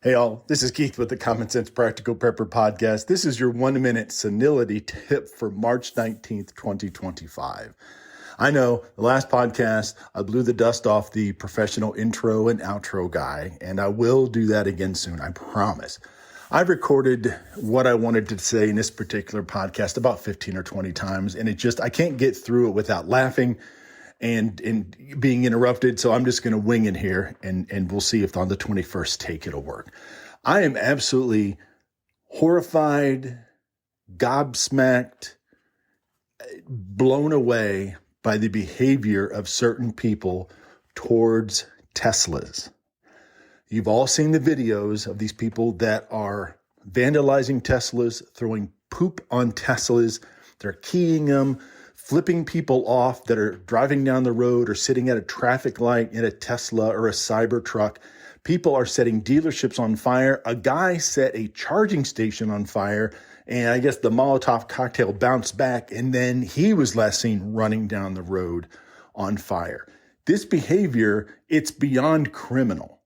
Hey all, this is Keith with the Common Sense Practical Prepper Podcast. This is your 1-minute senility tip for March 19th, 2025. I know the last podcast, I blew the dust off the professional intro and outro guy, and I will do that again soon, I promise. I've recorded what I wanted to say in this particular podcast about 15 or 20 times, and I can't get through it without laughing and being interrupted. So I'm just going to wing it here and we'll see if on the 21st take it'll work. I am absolutely horrified, gobsmacked, blown away by the behavior of certain people towards Teslas. You've all seen the videos of these people that are vandalizing Teslas, throwing poop on Teslas. They're keying them, flipping people off that are driving down the road or sitting at a traffic light in a Tesla or a Cybertruck. People are setting dealerships on fire. A guy set a charging station on fire, and I guess the Molotov cocktail bounced back, and then he was last seen running down the road on fire. This behavior, it's beyond criminal.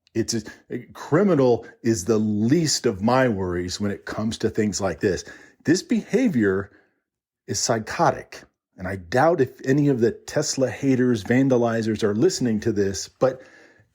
Criminal is the least of my worries when it comes to things like this. This behavior is psychotic. And I doubt if any of the Tesla haters, vandalizers are listening to this, but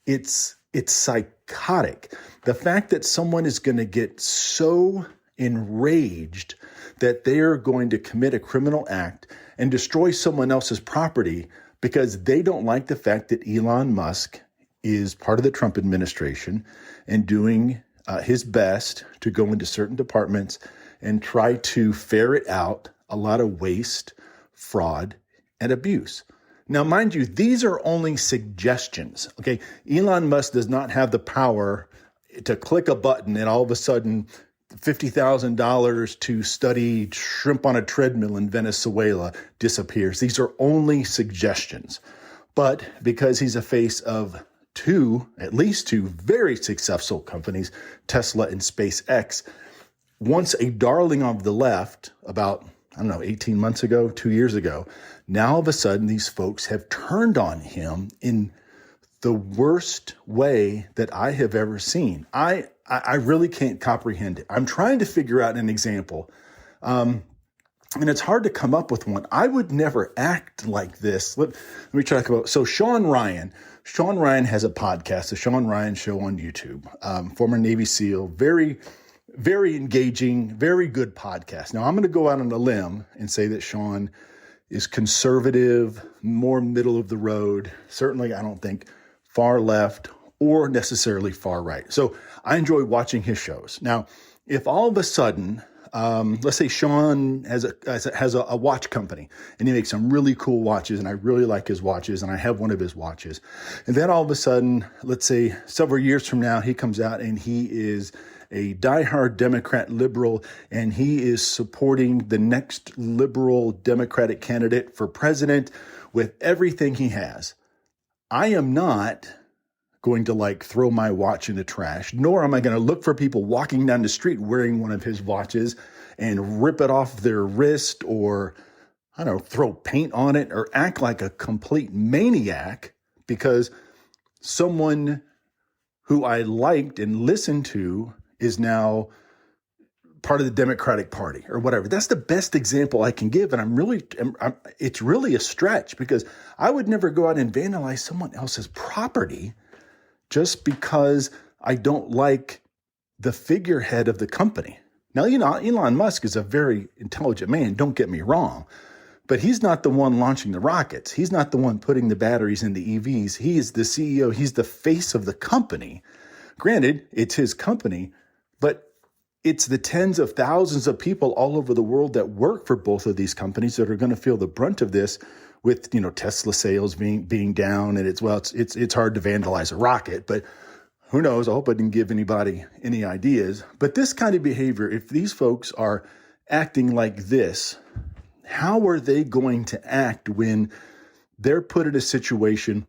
it's psychotic. The fact that someone is going to get so enraged that they're going to commit a criminal act and destroy someone else's property because they don't like the fact that Elon Musk is part of the Trump administration and doing his best to go into certain departments and try to ferret out a lot of waste, fraud, and abuse. Now, mind you, these are only suggestions, okay? Elon Musk does not have the power to click a button and all of a sudden $50,000 to study shrimp on a treadmill in Venezuela disappears. These are only suggestions. But because he's a face of at least two very successful companies, Tesla and SpaceX, once a darling of the left about 18 months ago, 2 years ago, now all of a sudden these folks have turned on him in the worst way that I have ever seen. I really can't comprehend it. I'm trying to figure out an example. And it's hard to come up with one. I would never act like this. Let me talk about, so Sean Ryan has a podcast, the Sean Ryan Show on YouTube, former Navy SEAL, very engaging, very good podcast. Now, I'm going to go out on a limb and say that Sean is conservative, more middle of the road. Certainly, I don't think far left or necessarily far right. So I enjoy watching his shows. Now, if all of a sudden, let's say Sean has a watch company and he makes some really cool watches and I really like his watches and I have one of his watches. And then all of a sudden, let's say several years from now, he comes out and he is a diehard Democrat liberal, and he is supporting the next liberal Democratic candidate for president with everything he has. I am not going to throw my watch in the trash, nor am I going to look for people walking down the street wearing one of his watches and rip it off their wrist or, throw paint on it or act like a complete maniac because someone who I liked and listened to is now part of the Democratic Party or whatever. That's the best example I can give. And it's really a stretch because I would never go out and vandalize someone else's property just because I don't like the figurehead of the company. Now, Elon Musk is a very intelligent man, don't get me wrong, but he's not the one launching the rockets. He's not the one putting the batteries in the EVs. He is the CEO. He's the face of the company. Granted, it's his company, but it's the tens of thousands of people all over the world that work for both of these companies that are going to feel the brunt of this with, Tesla sales being down. And it's hard to vandalize a rocket, but who knows? I hope I didn't give anybody any ideas. But this kind of behavior, if these folks are acting like this, how are they going to act when they're put in a situation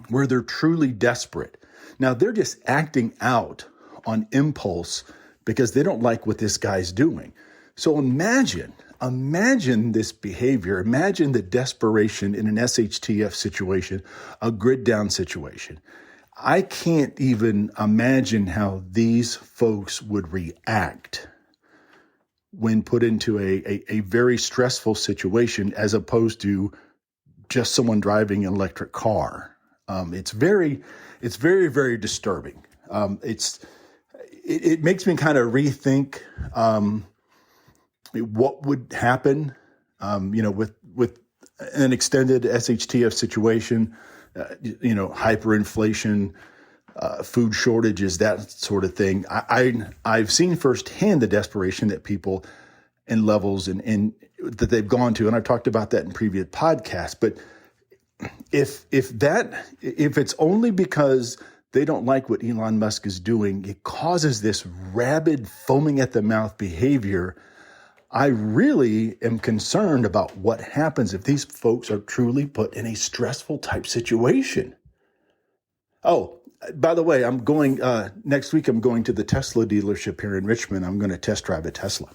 where they're truly desperate? Now, they're just acting out on impulse because they don't like what this guy's doing. So imagine this behavior. Imagine the desperation in an SHTF situation, a grid down situation. I can't even imagine how these folks would react when put into a very stressful situation as opposed to just someone driving an electric car. It's very, very disturbing. It makes me kind of rethink what would happen, with an extended SHTF situation, hyperinflation, food shortages, that sort of thing. I've seen firsthand the desperation that people and levels and that they've gone to, and I've talked about that in previous podcasts. But if it's only because they don't like what Elon Musk is doing, it causes this rabid, foaming at the mouth behavior. I really am concerned about what happens if these folks are truly put in a stressful type situation. Oh, by the way, I'm going next week. I'm going to the Tesla dealership here in Richmond. I'm going to test drive a Tesla.